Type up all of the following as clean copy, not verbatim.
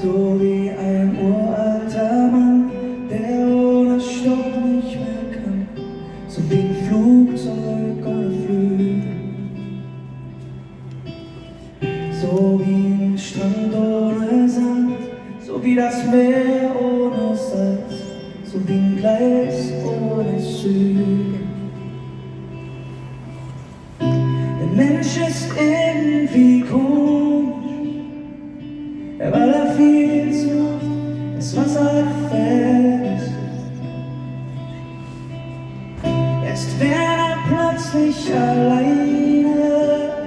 so wie ein uralter Mann, der ohne Stopp nicht mehr kann, so wie ein Flugzeug ohne Flügel, so wie ein Strand ohne Sand, so wie das Meer ohne Salz, so wie ein Gleis ohne Züge. Der Mensch ist irgendwie komisch, weil er viel zu oft das Wasser gefällt. Erst wenn er plötzlich alleine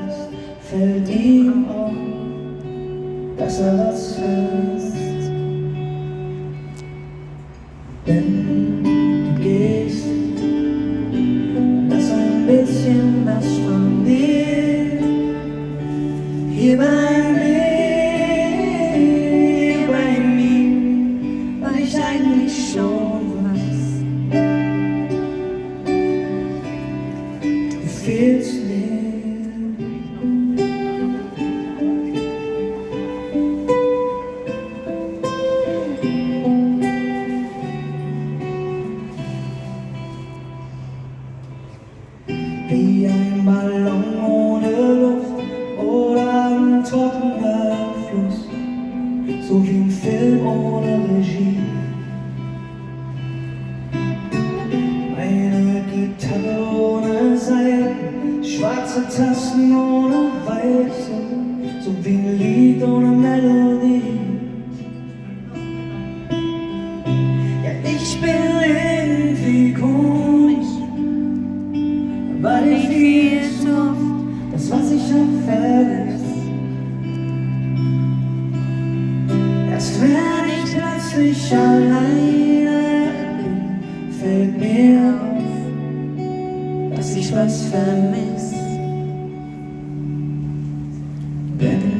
ist, fällt ihm auf, dass er was vermisst. Denn du gehst, lass ein bisschen was von dir hier bei mir, weil ich eigentlich schon weiß, du fehlst mir. Wie ein Ballon ohne Luft oder ein trockener Fluss, so wie ein Film ohne Regie. Meine Gitarre ohne Saiten, schwarze Tasten ohne weiße, so wie ein Lied ohne Melodie. Ja, ich bin irgendwie komisch, weil ich viel zu oft das, was ich hab, vergiss. Erst wenn ich plötzlich alleine bin, fällt mir auf, dass ich was vermiss. Denn